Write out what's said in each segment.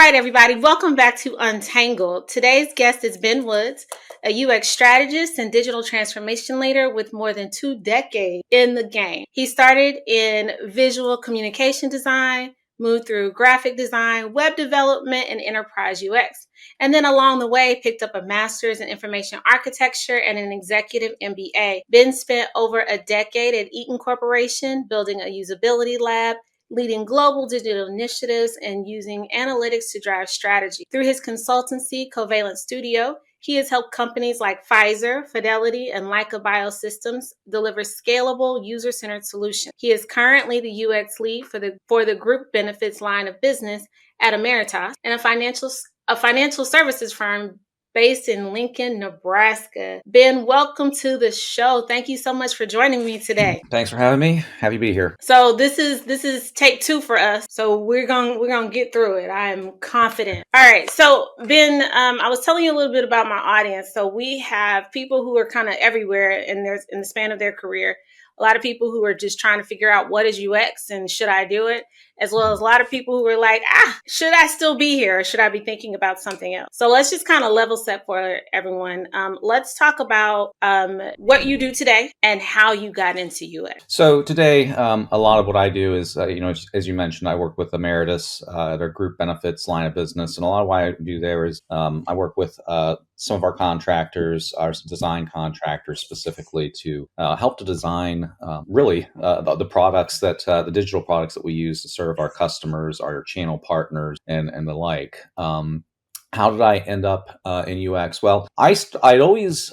right, everybody, welcome back to Untangled. Today's guest is Ben Woods, a UX strategist and digital transformation leader with more than 2 decades in the game. He started in visual communication design, moved through graphic design, web development, and enterprise UX. And then along the way, picked up a master's in information architecture and an executive MBA. Ben spent over a decade at Eaton Corporation building a usability lab, leading global digital initiatives, and using analytics to drive strategy. Through his consultancy, Covalent Studio, he has helped companies like Pfizer, Fidelity, and Leica Biosystems deliver scalable, user-centered solutions. He is currently the UX lead for the group benefits line of business at Emeritus, and a financial services firm based in Lincoln, Nebraska. Ben, welcome to the show. Thank you so much for joining me today. Thanks for having me. Happy to be here. So this is take 2 for us. So we're gonna get through it. I am confident. All right. So Ben, I was telling you a little bit about my audience. So we have people who are kind of everywhere in the span of their career. A lot of people who are just trying to figure out what is UX and should I do it, as well as a lot of people who are like, should I still be here or should I be thinking about something else? So let's just kind of level set for everyone. Let's talk about what you do today and how you got into UX. So today, a lot of what I do is, as you mentioned, I work with Emeritus, their group benefits line of business. And a lot of what I do there is I work with some of our contractors, our design contractors specifically, to help to design the products the digital products that we use to serve our customers, our channel partners, and the like. How did I end up in UX? Well, I'd always,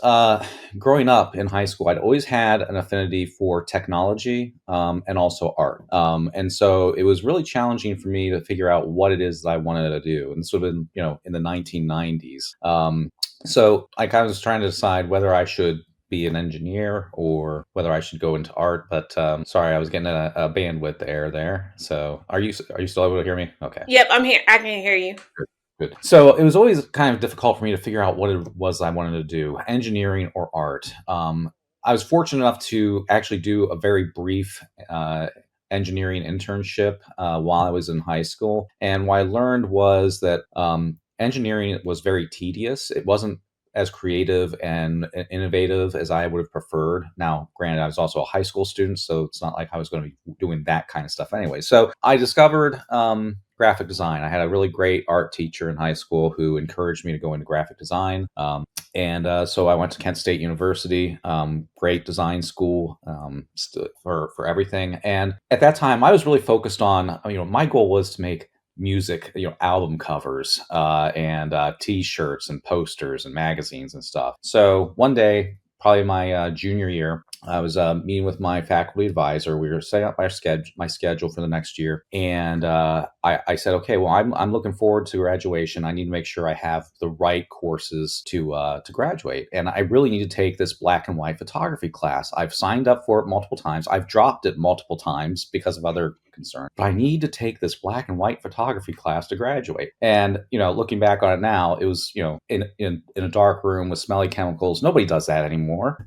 growing up in high school, I'd always had an affinity for technology and also art. And so it was really challenging for me to figure out what it is that I wanted to do. And this would have been, in the 1990s. So I kind of was trying to decide whether I should be an engineer or whether I should go into art. But sorry, I was getting a bandwidth error there. So are you still able to hear me? Okay. Yep, I'm here. I can hear you. Good. So it was always kind of difficult for me to figure out what it was I wanted to do, engineering or art. I was fortunate enough to actually do a very brief engineering internship while I was in high school. And what I learned was that engineering was very tedious. It wasn't as creative and innovative as I would have preferred. Now, granted, I was also a high school student, so it's not like I was going to be doing that kind of stuff anyway. So I discovered graphic design. I had a really great art teacher in high school who encouraged me to go into graphic design. So I went to Kent State University, great design school for everything. And at that time, I was really focused on, my goal was to make music, album covers and T-shirts and posters and magazines and stuff. So one day, probably my junior year, I was meeting with my faculty advisor. We were setting up my schedule for the next year, and I said, okay, well, I'm looking forward to graduation. I need to make sure I have the right courses to graduate, and I really need to take this black and white photography class. I've signed up for it multiple times. I've dropped it multiple times because of other concerns, but I need to take this black and white photography class to graduate. And looking back on it now, it was in a dark room with smelly chemicals. Nobody does that anymore.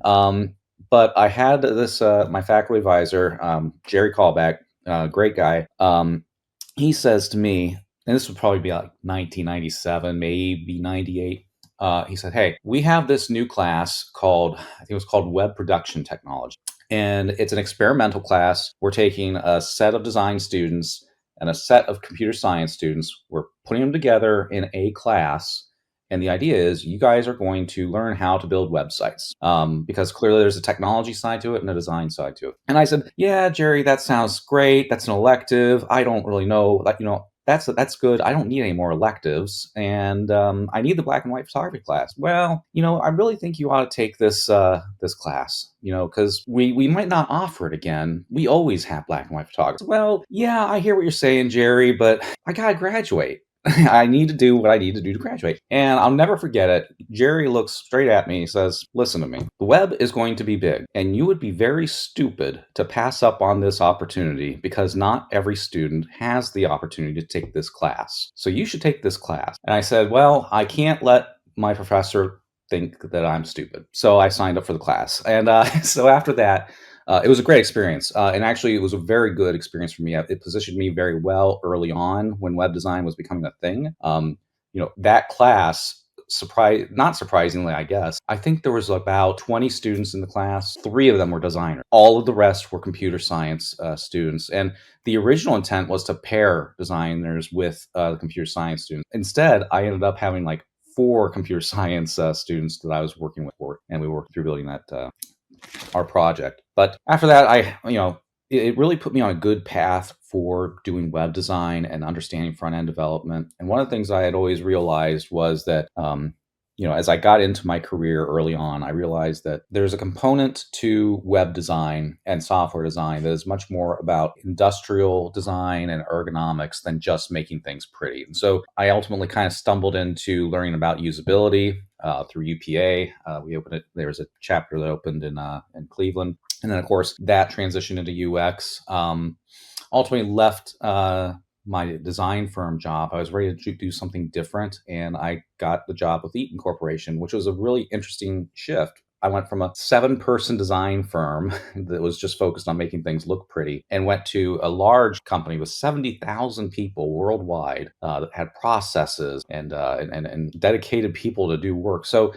But I had this, my faculty advisor, Jerry Callback, great guy. He says to me, and this would probably be like 1997, maybe 98. He said, hey, we have this new class I think it was called Web Production Technology. And it's an experimental class. We're taking a set of design students and a set of computer science students. We're putting them together in a class. And the idea is you guys are going to learn how to build websites because clearly there's a technology side to it and a design side to it. And I said, yeah, Jerry, that sounds great. That's an elective. I don't really know, that's good. I don't need any more electives. And I need the black and white photography class. Well, I really think you ought to take this class, because we might not offer it again. We always have black and white photography. Well, yeah, I hear what you're saying, Jerry, but I got to graduate. I need to do what I need to do to graduate. And I'll never forget it. Jerry looks straight at me and he says, listen to me. The web is going to be big, and you would be very stupid to pass up on this opportunity because not every student has the opportunity to take this class. So you should take this class. And I said, well, I can't let my professor think that I'm stupid. So I signed up for the class. And so after that, It was a great experience, and actually, it was a very good experience for me. It positioned me very well early on when web design was becoming a thing. That class, not surprisingly, I guess, I think there was about 20 students in the class. Three of them were designers. All of the rest were computer science students, and the original intent was to pair designers with the computer science students. Instead, I ended up having like four computer science students that I was working with, and we worked through building that our project. But after that, it really put me on a good path for doing web design and understanding front end development. And one of the things I had always realized was that, as I got into my career early on, I realized that there's a component to web design and software design that is much more about industrial design and ergonomics than just making things pretty. And so I ultimately kind of stumbled into learning about usability through UPA. We opened it. There was a chapter that opened in Cleveland, and then of course that transitioned into UX. Ultimately left my design firm job. I was ready to do something different, and I got the job with Eaton Corporation, which was a really interesting shift. I went from a 7-person design firm that was just focused on making things look pretty and went to a large company with 70,000 people worldwide that had processes and dedicated people to do work. So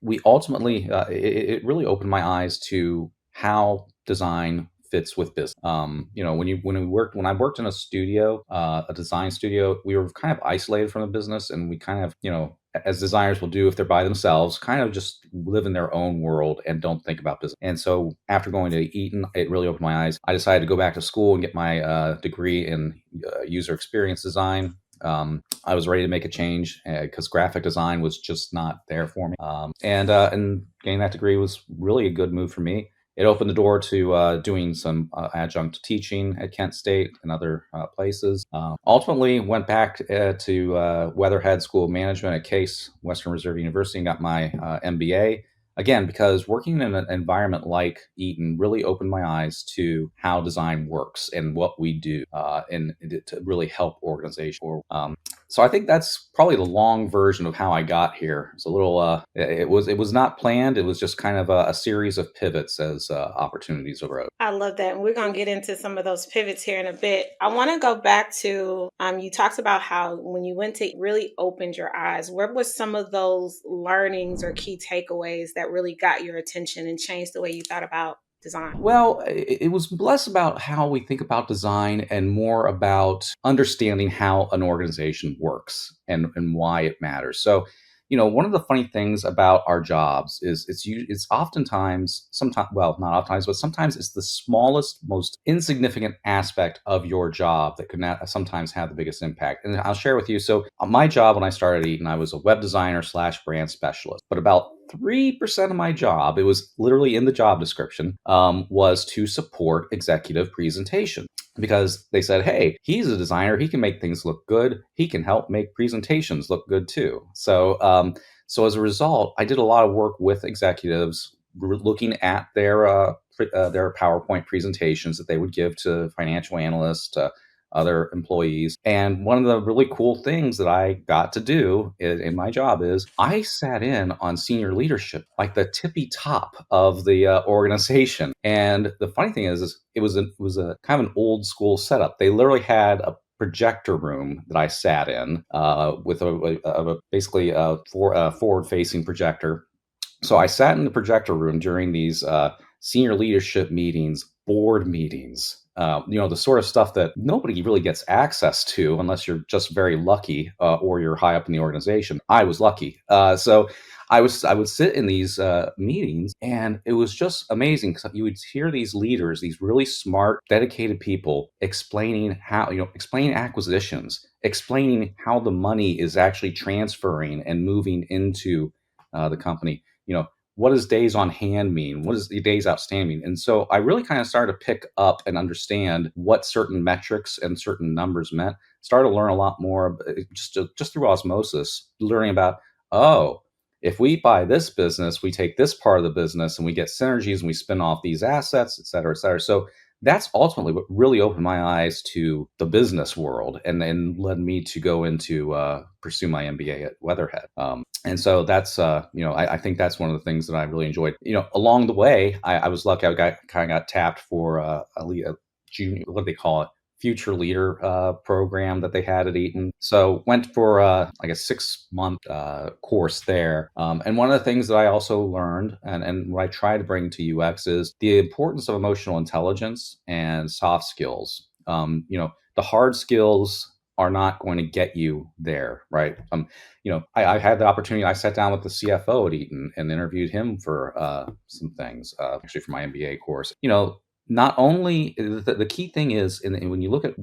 we ultimately, it really opened my eyes to how design fits with business. When I worked in a studio, a design studio, we were kind of isolated from the business, and we kind of, as designers will do if they're by themselves, kind of just live in their own world and don't think about business. And so after going to Eaton, it really opened my eyes. I decided to go back to school and get my degree in user experience design. I was ready to make a change because graphic design was just not there for me. And getting that degree was really a good move for me. It opened the door to doing some adjunct teaching at Kent State and other places. Ultimately, went back to Weatherhead School of Management at Case Western Reserve University and got my MBA. Again, because working in an environment like Eaton really opened my eyes to how design works and what we do, and to really help organizations. So I think that's probably the long version of how I got here. It's a little, it was not planned. It was just kind of a series of pivots as opportunities arose. I love that. And we're going to get into some of those pivots here in a bit. I want to go back to you talked about how when you went to really opened your eyes, where was some of those learnings or key takeaways that really got your attention and changed the way you thought about design? Well, it was less about how we think about design and more about understanding how an organization works and why it matters. So, one of the funny things about our jobs is it's oftentimes, sometimes, well, not oftentimes, but sometimes it's the smallest, most insignificant aspect of your job that could sometimes have the biggest impact. And I'll share with you. So, my job when I started Eaton, I was a web designer / brand specialist, but about 3% of my job, it was literally in the job description, was to support executive presentation. Because they said, hey, he's a designer. He can make things look good. He can help make presentations look good too. So as a result, I did a lot of work with executives looking at their PowerPoint presentations that they would give to financial analysts, other employees. And one of the really cool things that I got to do in my job is I sat in on senior leadership, like the tippy top of the organization. And the funny thing is it was a kind of an old school setup. They literally had a projector room that I sat in with basically a forward-facing projector. So I sat in the projector room during these senior leadership meetings, board meetings, the sort of stuff that nobody really gets access to unless you're just very lucky or you're high up in the organization. I was lucky. So I would sit in these meetings, and it was just amazing because you would hear these leaders, these really smart, dedicated people explaining explaining acquisitions, explaining how the money is actually transferring and moving into the company. What does days on hand mean? What does the days outstanding mean? And so I really kind of started to pick up and understand what certain metrics and certain numbers meant. Started to learn a lot more just through osmosis, learning about, oh, if we buy this business, we take this part of the business and we get synergies and we spin off these assets, et cetera, et cetera. So that's ultimately what really opened my eyes to the business world, and then led me to go into pursue my MBA at Weatherhead. And so that's I think that's one of the things that I really enjoyed. Along the way, I was lucky. Kind of got tapped for a junior, what do they call it? Future leader program that they had at Eaton. So went for like a 6 month course there. And one of the things that I also learned, and what I try to bring to UX, is the importance of emotional intelligence and soft skills. The hard skills are not going to get you there, right? I had the opportunity. I sat down with the CFO at Eaton and interviewed him for some things, actually for my MBA course. Not only the key thing is, when you look at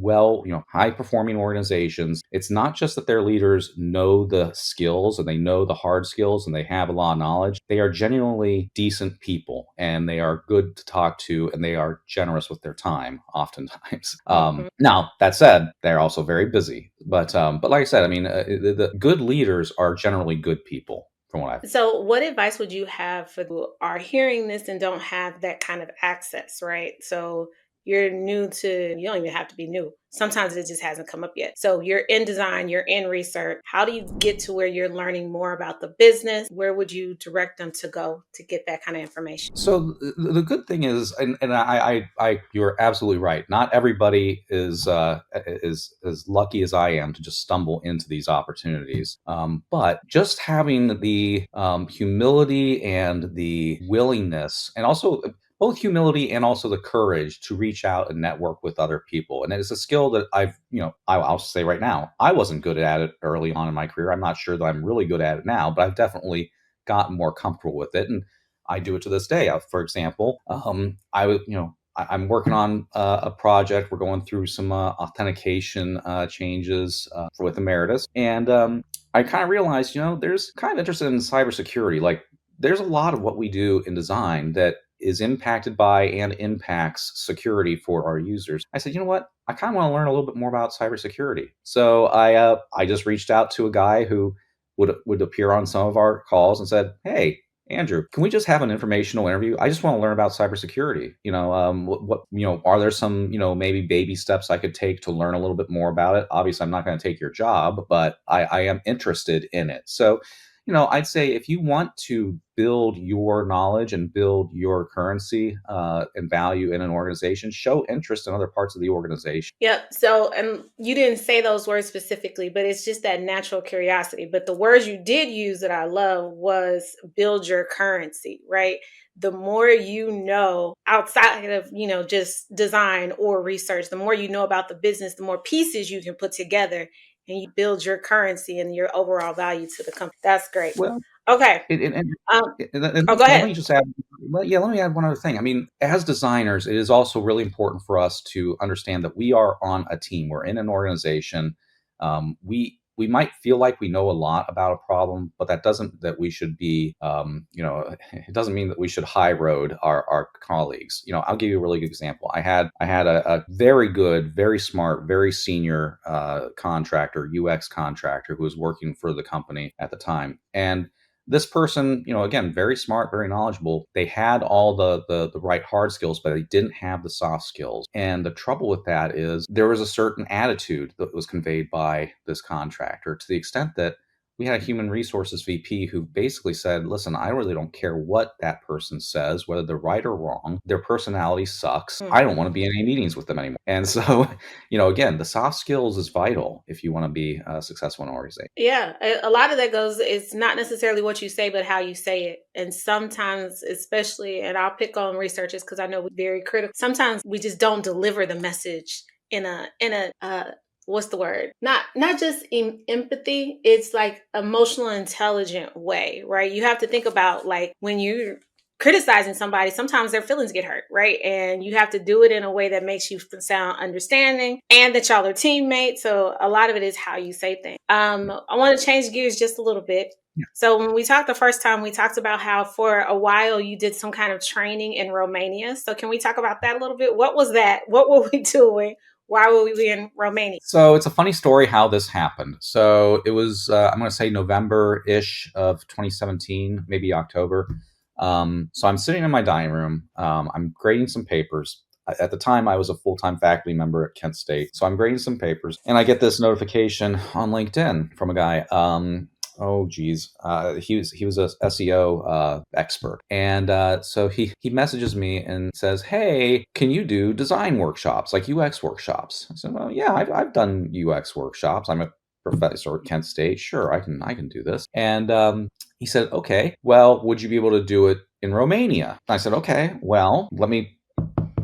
high performing organizations, it's not just that their leaders know the skills and they know the hard skills and they have a lot of knowledge. They are genuinely decent people, and they are good to talk to, and they are generous with their time oftentimes. Now that said, they're also very busy, but like I said, I mean, the good leaders are generally good people, from what I've. So, what advice would you have for who are hearing this and don't have that kind of access, right? So, you're new to, you don't even have to be new. Sometimes it just hasn't come up yet. So, you're in design, you're in research. How do you get to where you're learning more about the business? Where would you direct them to go to get that kind of information? So the good thing is, and you're absolutely right. Not everybody is as lucky as I am to just stumble into these opportunities. But just having the humility and the willingness, and also both humility and also the courage to reach out and network with other people. And it's a skill that I'll say right now, I wasn't good at it early on in my career. I'm not sure that I'm really good at it now, but I've definitely gotten more comfortable with it. And I do it to this day. For example, I'm working on a project. We're going through some authentication changes with Emeritus, and I kind of realized, there's kind of interested in cybersecurity. Like, there's a lot of what we do in design that is impacted by and impacts security for our users. I said, you know what? I kind of want to learn a little bit more about cybersecurity. So I just reached out to a guy who would appear on some of our calls and said, hey, Andrew, can we just have an informational interview? I just want to learn about cybersecurity. Are there some, maybe baby steps I could take to learn a little bit more about it? Obviously, I'm not going to take your job, but I am interested in it. So, I'd say if you want to build your knowledge and build your currency and value in an organization, show interest in other parts of the organization. Yep. So, and you didn't say those words specifically, but it's just that natural curiosity. But the words you did use that I love was build your currency, right? The more you know outside of, just design or research, the more you know about the business, the more pieces you can put together and you build your currency and your overall value to the company. That's great. Well, Okay. and Um, and oh, go let ahead. me just add, let me add one other thing. I mean, as designers, it is also really important for us to understand that we are on a team. We're in an organization. We might feel like we know a lot about a problem, but that doesn't that we should be. It doesn't mean that we should high road our colleagues. I'll give you a really good example. I had a very good, very smart, very senior contractor, UX contractor, who was working for the company at the time, and this person, again, very smart, very knowledgeable. They had all the right hard skills, but they didn't have the soft skills. And the trouble with that is there was a certain attitude that was conveyed by this contractor, to the extent that we had a human resources VP who basically said, listen, I really don't care what that person says, whether they're right or wrong. Their personality sucks. I don't want to be in any meetings with them anymore. And so, again, the soft skills is vital if you want to be successful in an organization. Yeah, a lot of that goes, it's not necessarily what you say, but how you say it. And sometimes, especially, and I'll pick on researchers because I know we're very critical. Sometimes we just don't deliver the message in a what's the word? Not just in empathy, it's like emotional intelligent way, right? You have to think about, like, when you're criticizing somebody, sometimes their feelings get hurt, right? And you have to do it in a way that makes you sound understanding and that y'all are teammates. So a lot of it is how you say things. I want to change gears just a little bit. Yeah. So when we talked the first time, we talked about how for a while you did some kind of training in Romania. So can we talk about that a little bit? What was that? What were we doing? Why were we in Romania? So it's a funny story how this happened. So it was, I'm going to say November-ish of 2017, maybe October. So I'm sitting in my dining room. I'm grading some papers. at the time, I was a full-time faculty member at Kent State. So I'm grading some papers, and I get this notification on LinkedIn from a guy. Oh geez, he was a SEO expert, and so he messages me and says, "Hey, can you do design workshops, like UX workshops?" I said, "Well, yeah, I've done UX workshops. I'm a professor at Kent State. Sure, I can do this." And he said, "Okay, well, would you be able to do it in Romania?" I said, "Okay, well, let me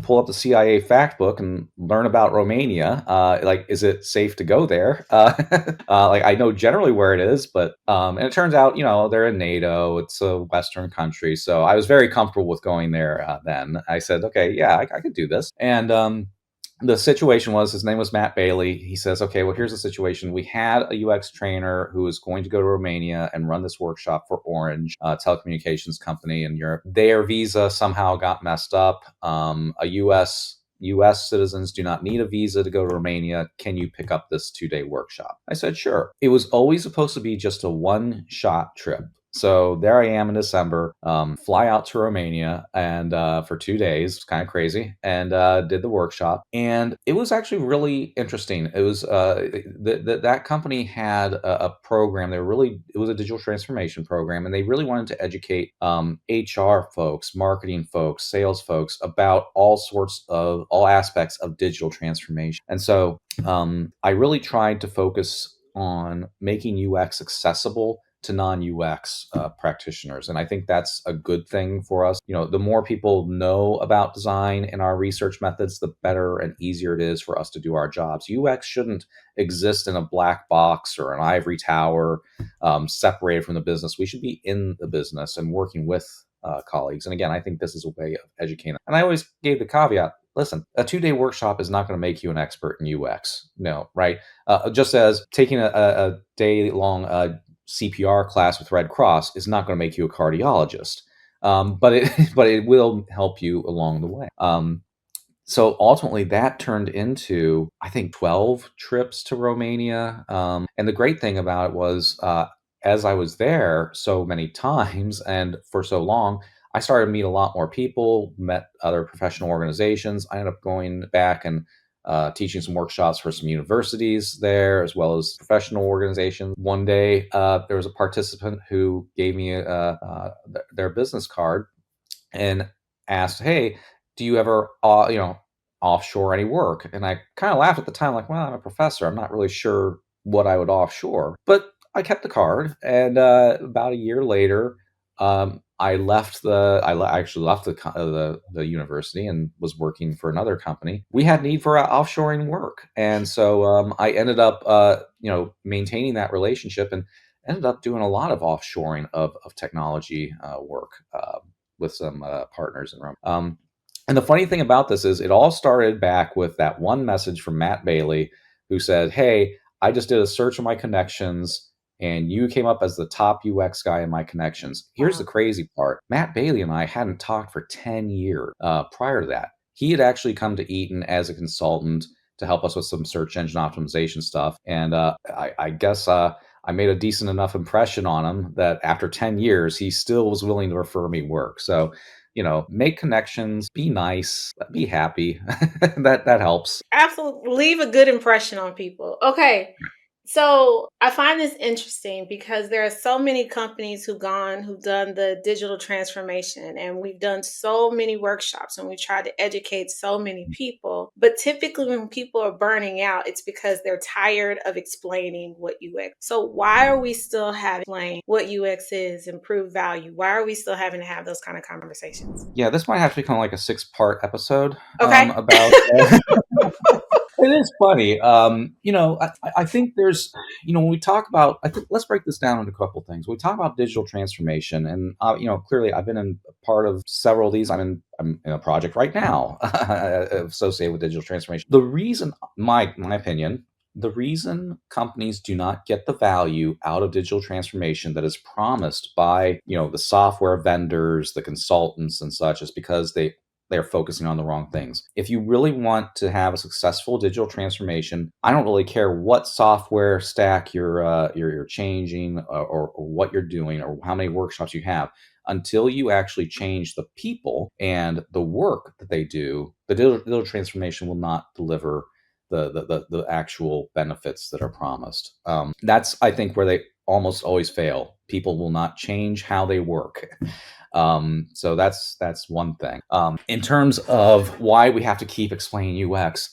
pull up the CIA fact book and learn about Romania. Like, is it safe to go there? Like, I know generally where it is, but and it turns out, they're in NATO. It's a Western country, so I was very comfortable with going there. Then I said, okay, yeah, I could do this. And the situation was, his name was Matt Bailey. He says, okay, well, here's the situation. We had a UX trainer who was going to go to Romania and run this workshop for Orange, a telecommunications company in Europe. Their visa somehow got messed up. A US citizens do not need a visa to go to Romania. Can you pick up this 2-day workshop? I said, sure. It was always supposed to be just a one-shot trip. So there I am in December, fly out to Romania and for 2 days, it's kind of crazy, and did the workshop. And it was actually really interesting. It was that company had a program. It was a digital transformation program, and they really wanted to educate HR folks, marketing folks, sales folks about all aspects of digital transformation. And so I really tried to focus on making UX accessible to non-UX practitioners. And I think that's a good thing for us. The more people know about design and our research methods, the better and easier it is for us to do our jobs. UX shouldn't exist in a black box or an ivory tower, separated from the business. We should be in the business and working with colleagues. And again, I think this is a way of educating. And I always gave the caveat, listen, a 2-day workshop is not going to make you an expert in UX. No, right? Just as taking a day-long CPR class with Red Cross is not going to make you a cardiologist, but it but it will help you along the way. So ultimately, that turned into, I think, 12 trips to Romania. And the great thing about it was, as I was there so many times and for so long, I started to meet a lot more people, met other professional organizations. I ended up going back and teaching some workshops for some universities there, as well as professional organizations. One day, there was a participant who gave me their business card and asked, "Hey, do you ever, offshore any work?" And I kind of laughed at the time, like, "Well, I'm a professor. I'm not really sure what I would offshore." But I kept the card, and about a year later, I actually left the university and was working for another company. We had need for offshoring work, and so I ended up, maintaining that relationship and ended up doing a lot of offshoring of technology work. With some partners in Rome. And the funny thing about this is, it all started back with that one message from Matt Bailey, who said, "Hey, I just did a search of my connections, and you came up as the top UX guy in my connections." Here's the crazy part: Matt Bailey and I hadn't talked for 10 years prior to that. He had actually come to Eaton as a consultant to help us with some search engine optimization stuff, and I guess. I made a decent enough impression on him that after 10 years, he still was willing to refer me work. So, make connections, be nice, be happy. That helps. Absolutely. Leave a good impression on people. Okay. So I find this interesting because there are so many companies who've done the digital transformation, and we've done so many workshops and we tried to educate so many people. But typically when people are burning out, it's because they're tired of explaining what UX. So why are we still having to explain what UX is and prove value? Why are we still having to have those kind of conversations? Yeah, this might have to become like a 6-part episode Okay. about. It is funny. I think there's, when we talk about, I think let's break this down into a couple of things. When we talk about digital transformation, and clearly, I've been in part of several of these. I'm in a project right now associated with digital transformation. The reason, my opinion, the reason companies do not get the value out of digital transformation that is promised by the software vendors, the consultants, and such, is because they're focusing on the wrong things. If you really want to have a successful digital transformation, I don't really care what software stack you're changing, or what you're doing, or how many workshops you have. until you actually change the people and the work that they do, the digital transformation will not deliver the actual benefits that are promised. That's, I think, where they almost always fail. People will not change how they work. So that's one thing. In terms of why we have to keep explaining UX,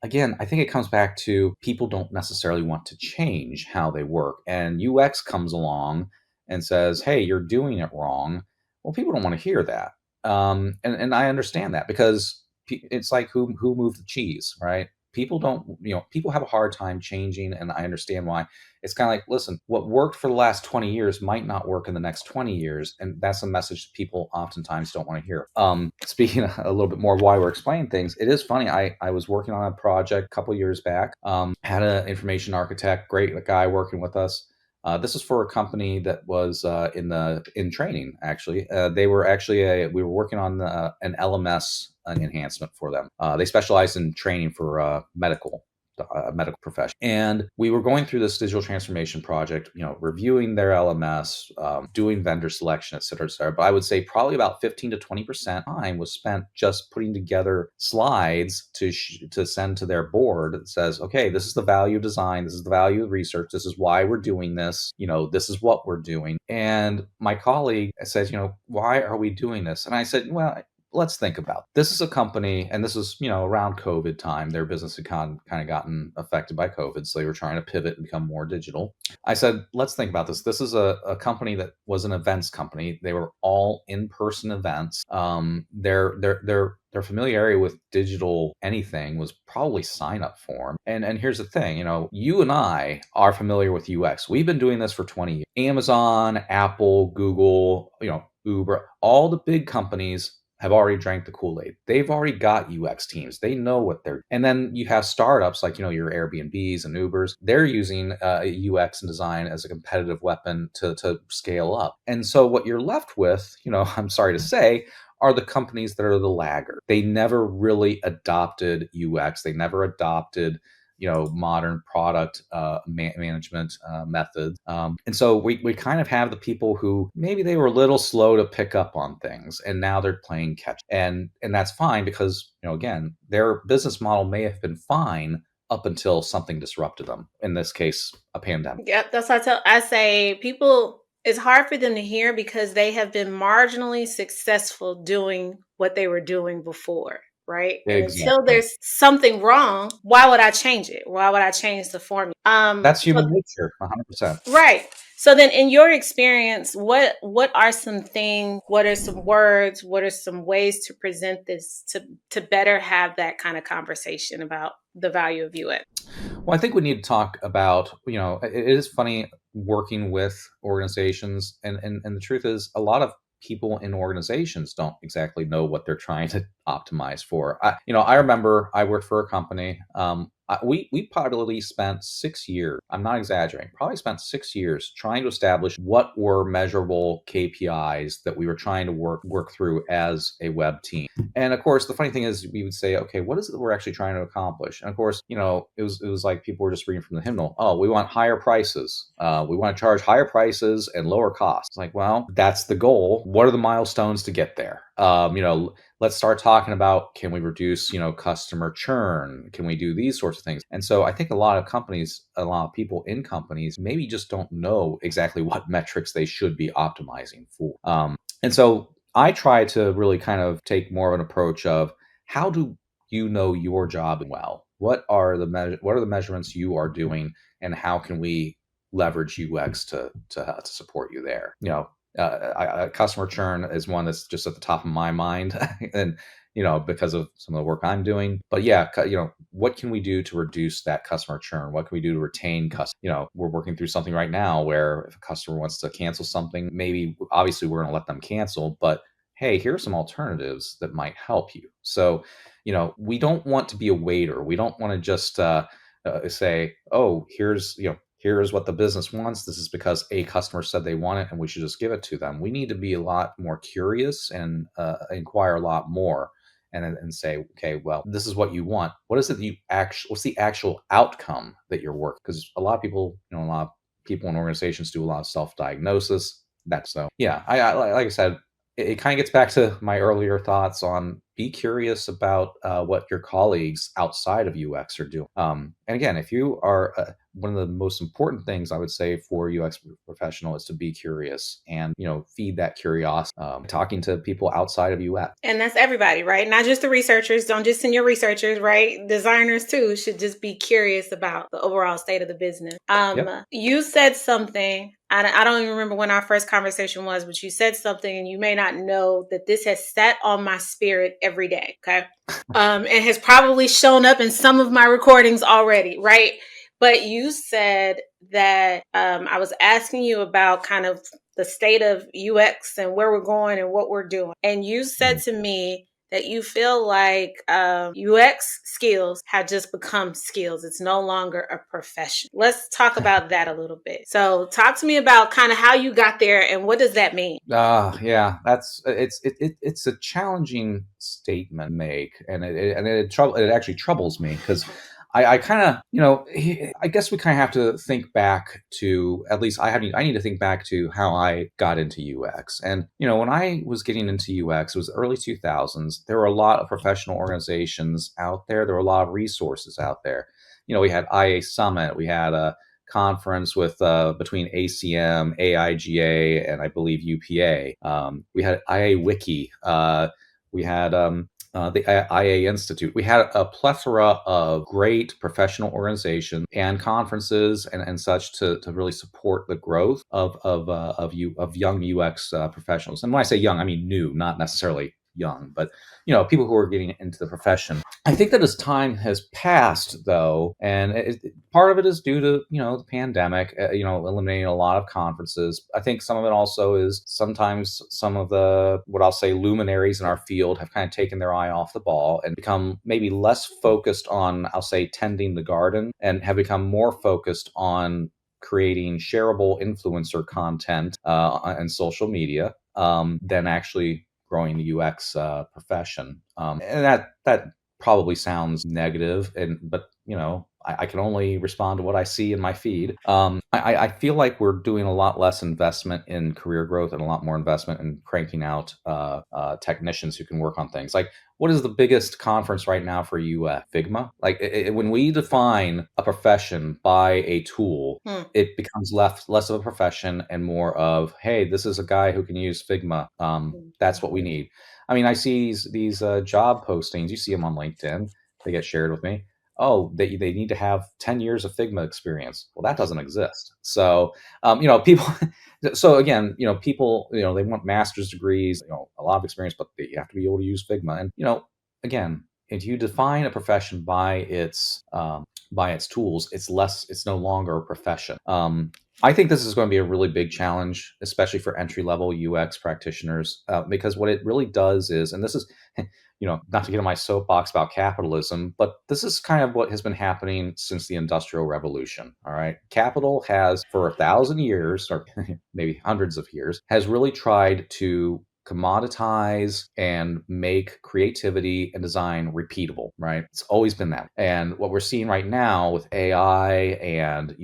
again, I think it comes back to people don't necessarily want to change how they work, and UX comes along and says, "Hey, you're doing it wrong." Well, people don't want to hear that, and I understand that because it's like who moved the cheese, right? People don't, people have a hard time changing, and I understand why. It's kind of like, listen, what worked for the last 20 years might not work in the next 20 years. And that's a message people oftentimes don't want to hear. Speaking a little bit more why we're explaining things, it is funny. I was working on a project a couple years back, had an information architect, great guy working with us. This is for a company that was in training. Actually, they were actually we were working on an LMS enhancement for them. They specialize in training for medical profession. And we were going through this digital transformation project, reviewing their LMS, doing vendor selection, et cetera, et cetera. But I would say probably about 15 to 20% time was spent just putting together slides to send to their board that says, okay, this is the value of design. This is the value of research. This is why we're doing this. This is what we're doing. And my colleague says, why are we doing this? And I said, well, let's think about it. This is a company, and this is around COVID time. Their business had kind of gotten affected by COVID, so they were trying to pivot and become more digital. I said, let's think about this. This is a company that was an events company. They were all in-person events. Their familiarity with digital anything was probably sign up form. And here's the thing, you and I are familiar with UX. We've been doing this for 20 years. Amazon, Apple, Google, Uber, all the big companies have already drank the Kool-Aid. They've already got UX teams. They know what they're. And then you have startups like your Airbnbs and Ubers. They're using UX and design as a competitive weapon to scale up. And so what you're left with, I'm sorry to say, are the companies that are the laggard. They never really adopted UX. They never adopted modern product management methods. And so we kind of have the people who maybe they were a little slow to pick up on things, and now they're playing catch. And that's fine because, again, their business model may have been fine up until something disrupted them. In this case, a pandemic. Yep, that's what I say people, it's hard for them to hear because they have been marginally successful doing what they were doing before. Right. And until Exactly. there's something wrong, why would I change it? Why would I change the formula? That's human nature, 100%. Right. So then in your experience, what are some things, what are some words, what are some ways to present this to better have that kind of conversation about the value of UX? Well, I think we need to talk about, it is funny working with organizations, and the truth is a lot of people in organizations don't exactly know what they're trying to optimize for. I remember I worked for a company. We probably spent 6 years, I'm not exaggerating, probably spent 6 years trying to establish what were measurable KPIs that we were trying to work through as a web team. And of course, the funny thing is we would say, okay, what is it that we're actually trying to accomplish? And of course, it was like people were just reading from the hymnal. Oh, we want higher prices. We want to charge higher prices and lower costs. It's like, well, that's the goal. What are the milestones to get there? Let's start talking about, can we reduce, customer churn? Can we do these sorts of things? And so I think a lot of companies, a lot of people in companies maybe just don't know exactly what metrics they should be optimizing for. And so I try to really kind of take more of an approach of, how do you know your job well? What are the measurements you are doing, and how can we leverage UX to support you there? Customer churn is one that's just at the top of my mind, and because of some of the work I'm doing. But yeah, what can we do to reduce that customer churn? What can we do to retain customers? We're working through something right now where if a customer wants to cancel something, maybe obviously we're going to let them cancel, but hey, here are some alternatives that might help you. So, we don't want to be a waiter. We don't want to just say, oh, here's what the business wants. This is because a customer said they want it, and we should just give it to them. We need to be a lot more curious and inquire a lot more, and say, okay, well, this is what you want. What is it that what's the actual outcome that you're working? Because a lot of people in organizations do a lot of self-diagnosis. So yeah, like I said, it kind of gets back to my earlier thoughts on be curious about what your colleagues outside of UX are doing. And again, if you are one of the most important things I would say for UX professional is to be curious and feed that curiosity. Talking to people outside of UX. And that's everybody, right? Not just the researchers. Don't just send your researchers, right? Designers too should just be curious about the overall state of the business. Yep. You said something. I don't even remember when our first conversation was, but you said something, and you may not know that this has sat on my spirit every day. Okay. And has probably shown up in some of my recordings already, right? But you said that I was asking you about kind of the state of UX and where we're going and what we're doing. And you said to me that you feel like UX skills have just become skills. It's no longer a profession. Let's talk about that a little bit. So talk to me about kind of how you got there and what does that mean? Yeah, it's a challenging statement to make, and it actually troubles me because I kind of I guess we kind of have to think back to, at least I need to think back to how I got into UX. And when I was getting into UX, it was early 2000s. There were a lot of professional organizations out there. There were a lot of resources out there. We had IA Summit, we had a conference with between ACM, AIGA, and I believe UPA. We had IA Wiki. We had the IA Institute. We had a plethora of great professional organizations and conferences and such to really support the growth of young UX professionals. And when I say young, I mean new, not necessarily young, but people who are getting into the profession. I think that as time has passed, though, and part of it is due to the pandemic, eliminating a lot of conferences. I think some of it also is sometimes some of the, what I'll say, luminaries in our field have kind of taken their eye off the ball and become maybe less focused on, I'll say, tending the garden, and have become more focused on creating shareable influencer content and social media than actually growing the UX profession. And that probably sounds negative, but I can only respond to what I see in my feed. I feel like we're doing a lot less investment in career growth and a lot more investment in cranking out technicians who can work on things. Like, what is the biggest conference right now for UX? Figma? Like, when we define a profession by a tool, it becomes less of a profession and more of, hey, this is a guy who can use Figma. That's what we need. I mean, I see these job postings. You see them on LinkedIn. They get shared with me. Oh, they need to have 10 years of Figma experience. Well, that doesn't exist. So, people. So again, people, they want master's degrees, a lot of experience, but they have to be able to use Figma. And again, if you define a profession by its tools, it's no longer a profession. I think this is going to be a really big challenge, especially for entry-level UX practitioners, because what it really does is, and this is, not to get on my soapbox about capitalism, but this is kind of what has been happening since the Industrial Revolution. All right. Capital has, for 1,000 years, or maybe hundreds of years, has really tried to commoditize and make creativity and design repeatable, right? It's always been that. And what we're seeing right now with AI and,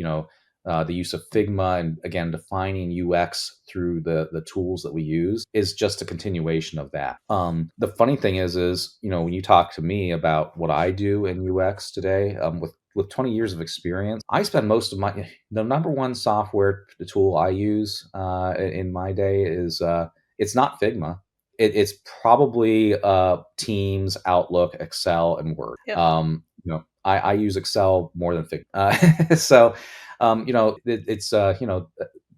the use of Figma, and again, defining UX through the tools that we use, is just a continuation of that. The funny thing is, when you talk to me about what I do in UX today, with 20 years of experience, I spend most of the number one software tool I use in my day is, it's not Figma. It's probably Teams, Outlook, Excel, and Word. Yep. I use Excel more than Figma. So, it's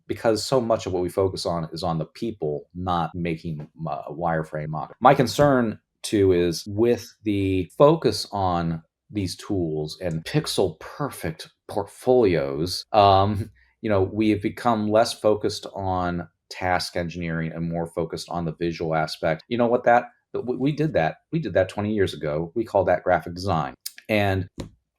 because so much of what we focus on is on the people, not making wireframe mock. My concern too is with the focus on these tools and pixel perfect portfolios. We have become less focused on task engineering and more focused on the visual aspect. You know what we did that. We did that 20 years ago. We called that graphic design. And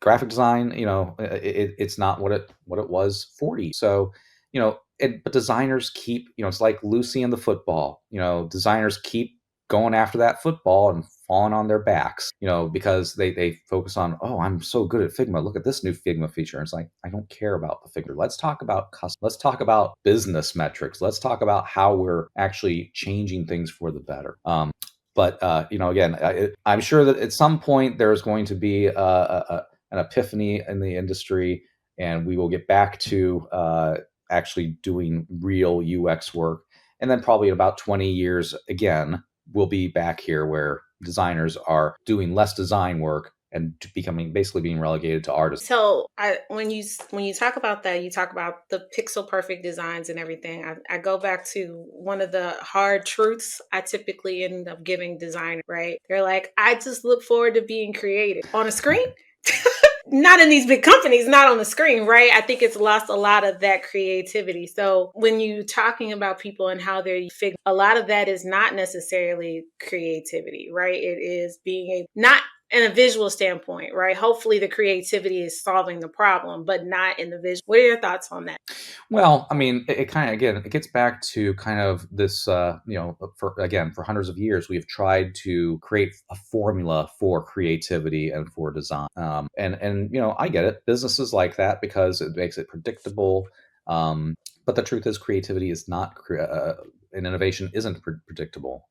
graphic design, it's not what it was 40. So, but designers keep, it's like Lucy and the football. Designers keep going after that football and falling on their backs, because they focus on, oh, I'm so good at Figma. Look at this new Figma feature. And it's like, I don't care about the Figma. Let's talk about custom. Let's talk about business metrics. Let's talk about how we're actually changing things for the better. But again, I'm sure that at some point there's going to be an epiphany in the industry, and we will get back to actually doing real UX work. And then probably in about 20 years, again, we'll be back here where designers are doing less design work and basically being relegated to artists. So when you talk about that, you talk about the pixel perfect designs and everything. I go back to one of the hard truths I typically end up giving designers, right? They're like, I just look forward to being creative on a screen. Not in these big companies, not on the screen, right? I think it's lost a lot of that creativity. So when you talking about people and how they're figure, a lot of that is not necessarily creativity, right? It is being able, not in a visual standpoint, right? Hopefully the creativity is solving the problem, but not in the visual. What are your thoughts on that? Well, I mean, it kind of, again, it gets back to kind of this, for hundreds of years, we've tried to create a formula for creativity and for design. And I get it. Businesses like that because it makes it predictable. But the truth is, creativity is not, and innovation isn't predictable.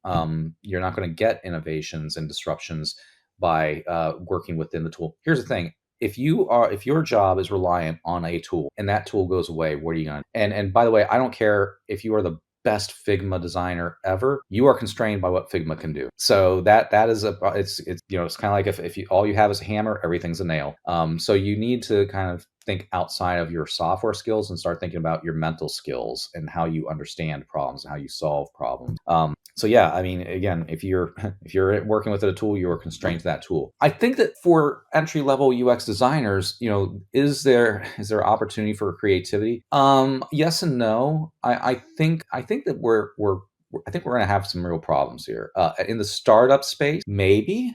You're not going to get innovations and disruptions by working within the tool. Here's the thing: if your job is reliant on a tool and that tool goes away, what are you going to? And by the way, I don't care if you are the best Figma designer ever, you are constrained by what Figma can do. So that is it's kind of like if you all you have is a hammer, everything's a nail. So you need to kind of think outside of your software skills and start thinking about your mental skills and how you understand problems and how you solve problems. So yeah, I mean, again, if you're working with a tool, you are constrained to that tool. I think that for entry level UX designers, is there opportunity for creativity? Yes and no. I think that I think we're going to have some real problems here. In the startup space, maybe.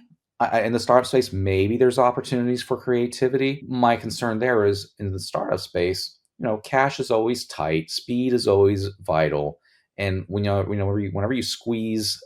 In the startup space, maybe there's opportunities for creativity. My concern there is in the startup space, cash is always tight, speed is always vital, and whenever you squeeze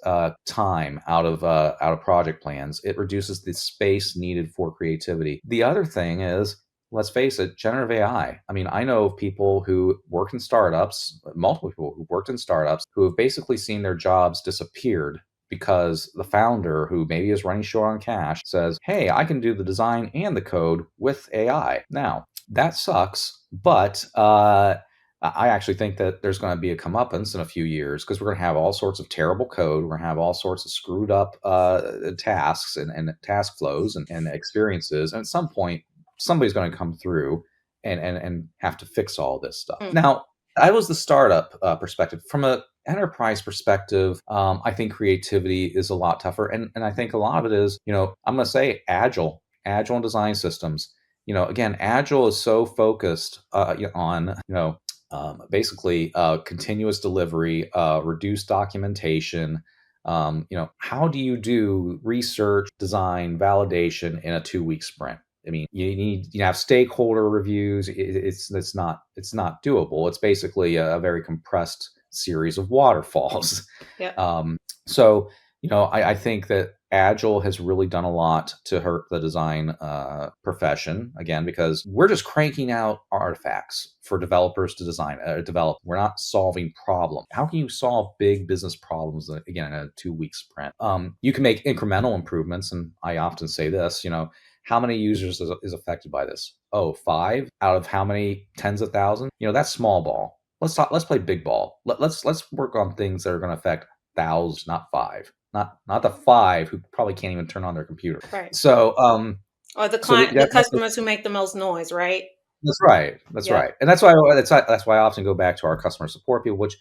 time out of project plans, it reduces the space needed for creativity. The other thing is, let's face it, generative AI. I mean, I know of people who work in startups, multiple people who worked in startups, who have basically seen their jobs disappeared because the founder, who maybe is running short on cash, says, hey, I can do the design and the code with AI. Now, that sucks, but I actually think that there's going to be a comeuppance in a few years because we're going to have all sorts of terrible code. We're going to have all sorts of screwed up tasks and task flows and experiences. And at some point, somebody's going to come through and have to fix all this stuff. Now, that was the startup perspective. From a enterprise perspective, I think creativity is a lot tougher. And I think a lot of it is, I'm going to say agile design systems. Again, agile is so focused on, basically continuous delivery, reduced documentation. How do you do research, design, validation in a 2-week sprint? I mean, you have stakeholder reviews. It's not doable. It's basically a very compressed series of waterfalls. Yeah. So I think that Agile has really done a lot to hurt the design profession, again, because we're just cranking out artifacts for developers to develop. We're not solving problems. How can you solve big business problems, again, in a 2-week sprint? You can make incremental improvements, and I often say this, how many users is affected by this? Oh, 5 out of how many tens of thousands? That's small ball. Let's play big ball. Let's work on things that are going to affect thousands, not 5. Not the 5 who probably can't even turn on their computer. Right. So Or the so client, the customers who make the most noise, right? that's right. That's Yep. right. And that's why I often go back to our customer support people, which,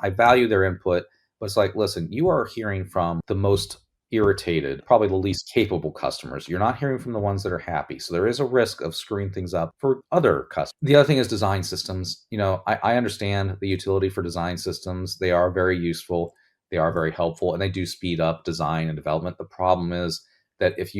I value their input, but it's like, listen, you are hearing from the most irritated, probably the least capable customers. You're not hearing from the ones that are happy. So there is a risk of screwing things up for other customers. The other thing is design systems. I understand the utility for design systems. They are very useful. They are very helpful, and they do speed up design and development. The problem is that it's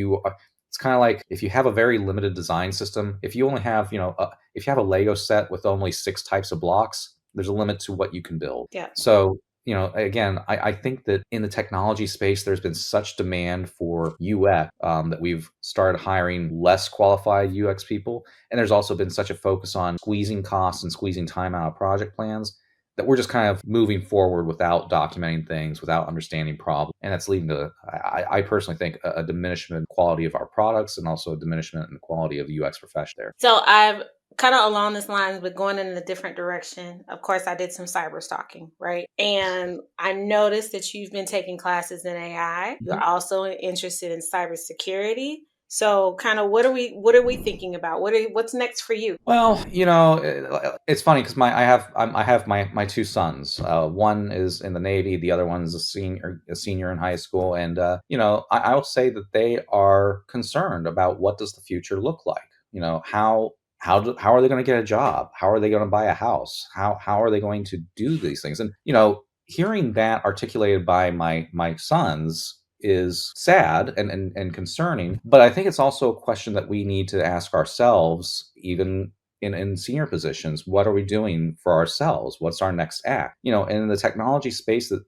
kind of like if you have a very limited design system, if you only have, if you have a Lego set with only 6 types of blocks, there's a limit to what you can build. Yeah. So again, I think that in the technology space, there's been such demand for UX that we've started hiring less qualified UX people. And there's also been such a focus on squeezing costs and squeezing time out of project plans that we're just kind of moving forward without documenting things, without understanding problems. And that's leading to, I personally think, a diminishment in quality of our products and also a diminishment in the quality of the UX profession there. So I've kind of along this lines, but going in a different direction. Of course, I did some cyber stalking, right? And I noticed that you've been taking classes in AI. You're also interested in cybersecurity. So kind of what are we thinking about? What's next for you? Well, it's funny because I have my two sons. One is in the Navy, the other one's a senior in high school, and I will say that they are concerned about what does the future look like. How are they going to get a job? How are they going to buy a house? How are they going to do these things? And hearing that articulated by my sons is sad and concerning, but I think it's also a question that we need to ask ourselves, even in senior positions. What are we doing for ourselves? What's our next act? And in the technology space that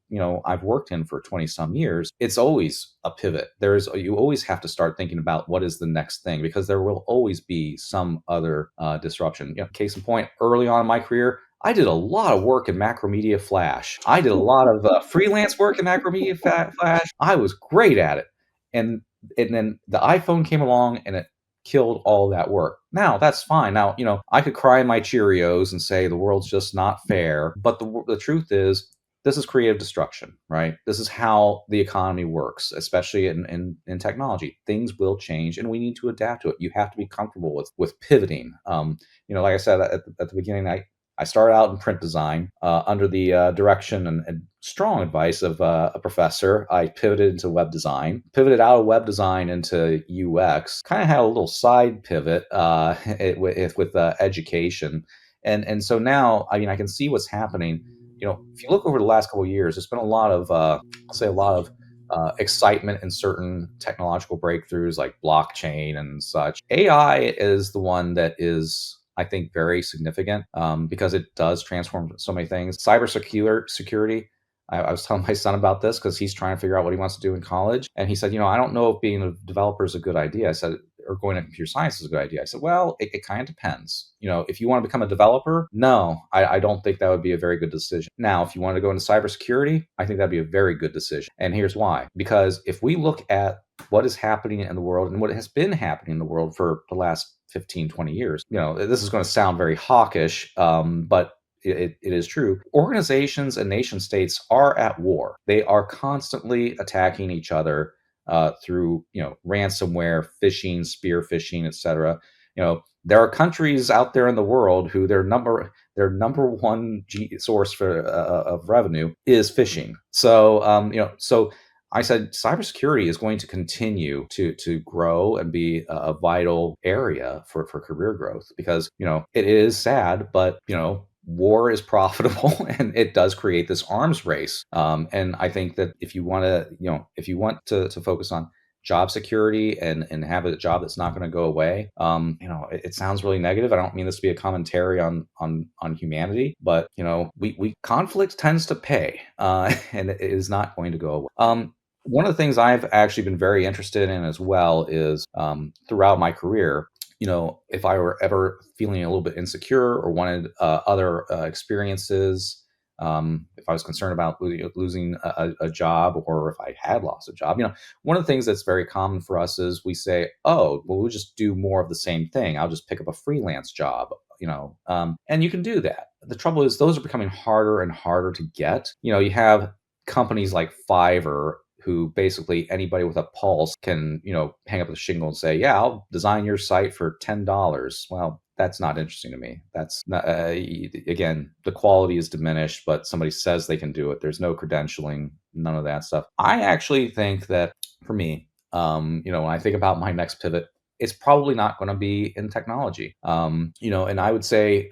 I've worked in for 20 some years, it's always a pivot. You always have to start thinking about what is the next thing, because there will always be some other disruption. Case in point, early on in my career, I did a lot of work in Macromedia Flash. I did a lot of freelance work in Macromedia Flash. I was great at it. And then the iPhone came along and it killed all that work. Now, that's fine. Now, I could cry in my Cheerios and say the world's just not fair. But the truth is, this is creative destruction, right? This is how the economy works, especially in technology. Things will change and we need to adapt to it. You have to be comfortable with pivoting. Like I said at the beginning, I started out in print design under the direction and strong advice of a professor. I pivoted into web design, pivoted out of web design into UX, kind of had a little side pivot with education. And so now, I can see what's happening. If you look over the last couple of years, there's been a lot of, I'll say a lot of excitement in certain technological breakthroughs like blockchain and such. AI is the one that is, I think, very significant because it does transform so many things. Security. I was telling my son about this because he's trying to figure out what he wants to do in college. And he said, I don't know if being a developer is a good idea. I said, or going to computer science is a good idea. I said, well, it kind of depends. If you want to become a developer, no, I don't think that would be a very good decision. Now, if you want to go into cybersecurity, I think that'd be a very good decision. And here's why. Because if we look at what is happening in the world and what has been happening in the world for the last 15, 20 years, this is going to sound very hawkish, but it is true. Organizations and nation states are at war. They are constantly attacking each other through ransomware, phishing, spear phishing, etc. There are countries out there in the world who their number one source of revenue is phishing. So I said cybersecurity is going to continue to grow and be a vital area for career growth, because it is sad, but war is profitable and it does create this arms race. And I think that if you want to focus on job security and have a job that's not going to go away, it sounds really negative. I don't mean this to be a commentary on humanity, but we conflict tends to pay, and it is not going to go away. One of the things I've actually been very interested in as well is throughout my career, if I were ever feeling a little bit insecure or wanted other experiences, if I was concerned about losing a job, or if I had lost a job, one of the things that's very common for us is we say, oh, well, we'll just do more of the same thing. I'll just pick up a freelance job, and you can do that. The trouble is those are becoming harder and harder to get. You have companies like Fiverr, who basically anybody with a pulse can, hang up a shingle and say, yeah, I'll design your site for $10. Well, that's not interesting to me. That's not, again, the quality is diminished, but somebody says they can do it. There's no credentialing, none of that stuff. I actually think that for me, when I think about my next pivot, it's probably not going to be in technology. And I would say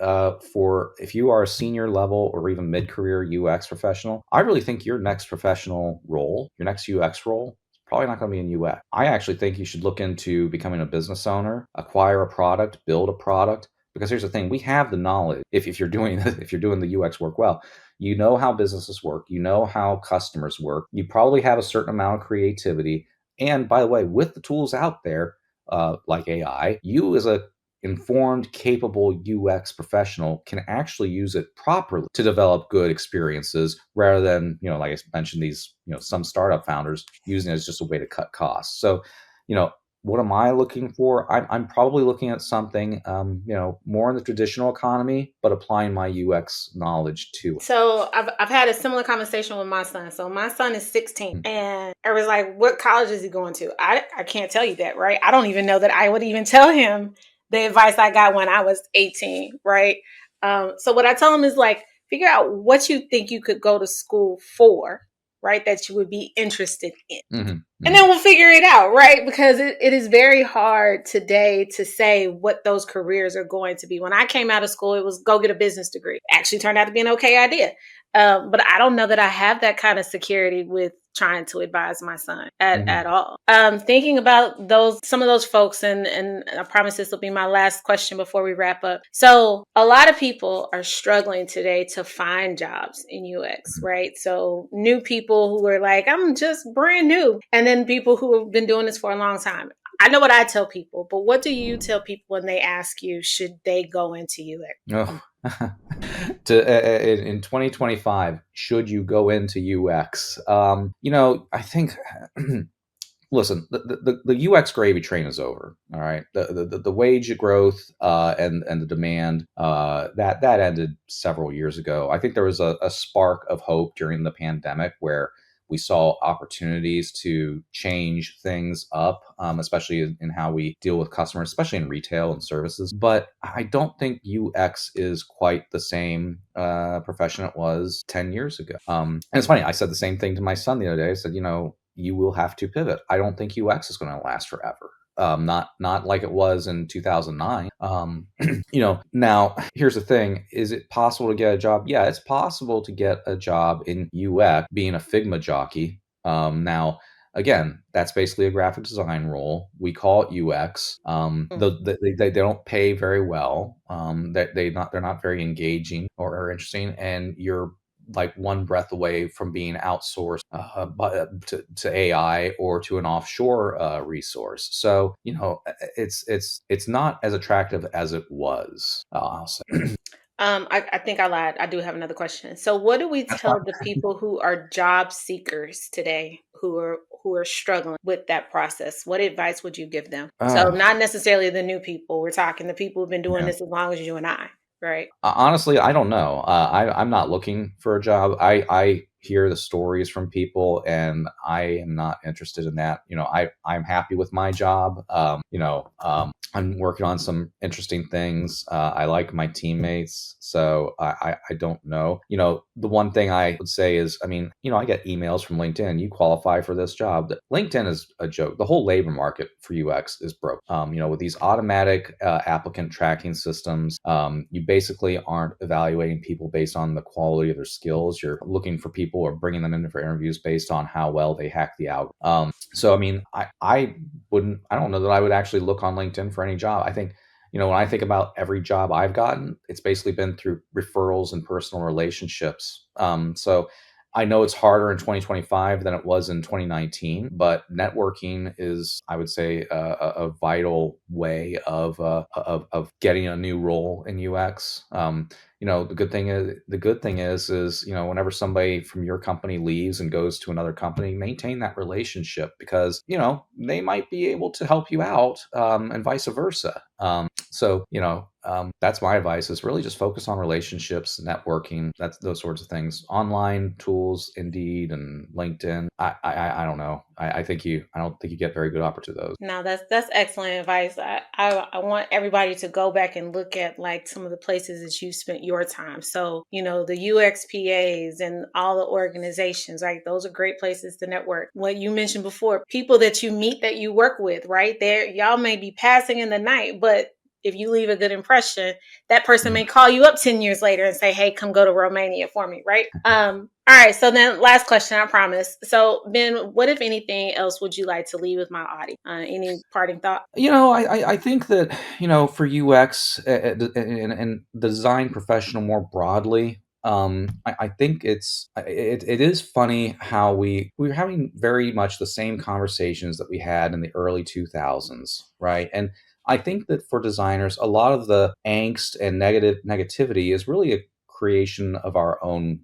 for if you are a senior level or even mid-career UX professional, I really think your next professional role, your next UX role, is probably not going to be in UX. I actually think you should look into becoming a business owner, acquire a product, build a product. Because here's the thing: we have the knowledge. If you're doing the UX work well, You know how businesses work, you know how customers work, you probably have a certain amount of creativity. And by the way, with the tools out there, like AI, you as a informed, capable UX professional can actually use it properly to develop good experiences rather than, like I mentioned, these, some startup founders using it as just a way to cut costs. So, you know, what am I looking for? I'm probably looking at something, more in the traditional economy, but applying my UX knowledge to it. So I've had a similar conversation with my son. So my son is 16, Mm, and I was like, "What college is he going to?" I can't tell you that, right? I don't even know that I would even tell him the advice I got when I was 18, right? So what I tell him is like, figure out what you think you could go to school for, right? That you would be interested in. mhm, And mhm, then we'll figure it out, right? Because it is very hard today to say what those careers are going to be. When I came out of school, it was go get a business degree. Actually turned out to be an okay idea. But I don't know that I have that kind of security with trying to advise my son at mhm, all. Thinking about some of those folks, and I promise this will be my last question before we wrap up. So a lot of people are struggling today to find jobs in UX, mhm. right? So new people who are like, I'm just brand new, and then people who have been doing this for a long time. I know what I tell people, but what do you tell people when they ask you, should they go into UX? Oh. In 2025, should you go into UX? I think listen, the UX gravy train is over. All right, the wage growth and the demand that ended several years ago. I think there was a spark of hope during the pandemic where we saw opportunities to change things up, especially in how we deal with customers, especially in retail and services. But I don't think UX is quite the same profession it was 10 years ago. And it's funny, I said the same thing to my son the other day. I said, you will have to pivot. I don't think UX is going to last forever. Not like it was in 2009. Now here's the thing: is it possible to get a job? Yeah, it's possible to get a job in UX, being a Figma jockey. Now, again, that's basically a graphic design role. We call it UX. They don't pay very well. They're not very engaging or interesting, and you're like one breath away from being outsourced to AI or to an offshore resource. So it's not as attractive as it was. I'll say. I think I lied. I do have another question. So, what do we That's tell the fine. people who are job seekers today, who are struggling with that process? What advice would you give them? So, Uh, not necessarily the new people. We're talking the people who've been doing yeah. this as long as you and I, right? Honestly, I don't know. I'm not looking for a job. I hear the stories from people, and I am not interested in that. I'm happy with my job. I'm working on some interesting things. I like my teammates, so I don't know. The one thing I would say is, I mean, I get emails from LinkedIn. You qualify for this job. LinkedIn is a joke. The whole labor market for UX is broke. With these automatic applicant tracking systems, you basically aren't evaluating people based on the quality of their skills. You're looking for people or bringing them in for interviews based on how well they hack the algorithm. So I mean, I don't know that I would actually look on LinkedIn for any job. I think, when I think about every job I've gotten, it's basically been through referrals and personal relationships. So I know it's harder in 2025 than it was in 2019, but networking is, I would say, a vital way of getting a new role in UX. The good thing is, whenever somebody from your company leaves and goes to another company, maintain that relationship because, they might be able to help you out, and vice versa. That's my advice is really just focus on relationships, networking, that's those sorts of things. Online tools, Indeed and LinkedIn. I don't know. I don't think you get very good opportunities to those. No, that's excellent advice. I want everybody to go back and look at like some of the places that you spent your time. So, the UXPAs and all the organizations, right? Those are great places to network. What you mentioned before, people that you meet that you work with, right? There, y'all may be passing in the night, but if you leave a good impression, that person may call you up 10 years later and say, hey, come go to Romania for me, right? All right, so then last question, I promise. So, Ben, what, if anything else, would you like to leave with my audience? Any parting thought? I think that, for UX and the design professional more broadly, I think it is funny how we were having very much the same conversations that we had in the early 2000s, right? And I think that for designers, a lot of the angst and negativity is really a creation of our own.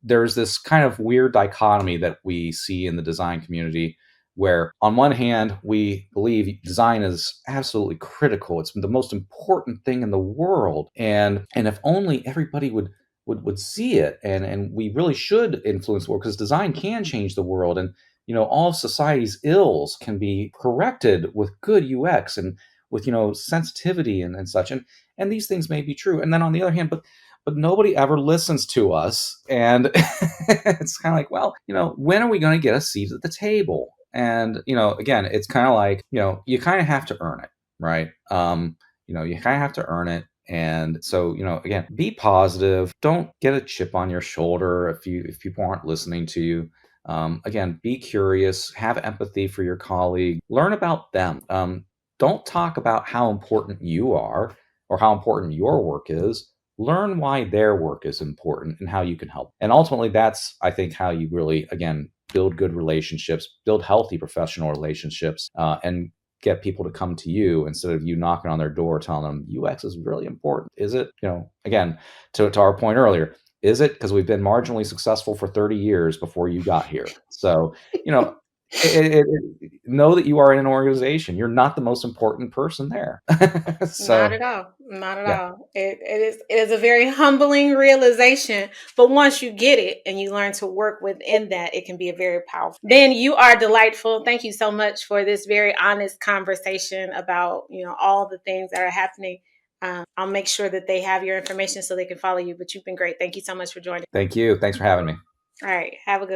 There's this kind of weird dichotomy that we see in the design community where on one hand we believe design is absolutely critical, it's the most important thing in the world, and if only everybody would see it, and we really should influence the world because design can change the world, and all of society's ills can be corrected with good UX and with sensitivity and such, and these things may be true, and then on the other hand, but nobody ever listens to us. And it's kind of like, well, when are we going to get a seat at the table? And, again, it's kind of like, you kind of have to earn it, right? You kind of have to earn it. And so, again, be positive. Don't get a chip on your shoulder if people aren't listening to you. Again, be curious, have empathy for your colleague, learn about them. Don't talk about how important you are or how important your work is. Learn why their work is important and how you can help. And ultimately, that's, I think, how you really, again, build good relationships, build healthy professional relationships, and get people to come to you instead of you knocking on their door telling them UX is really important. Is it? Again, to our point earlier, is it? Because we've been marginally successful for 30 years before you got here. So, know that you are in an organization. You're not the most important person there. Not So, at all. Not at yeah. all. It is a very humbling realization, but once you get it and you learn to work within that, it can be a very powerful. Ben, you are delightful. Thank you so much for this very honest conversation about all the things that are happening. I'll make sure that they have your information so they can follow you. But you've been great. Thank you so much for joining. Thank you. Thanks for having me. All right. Have a good one.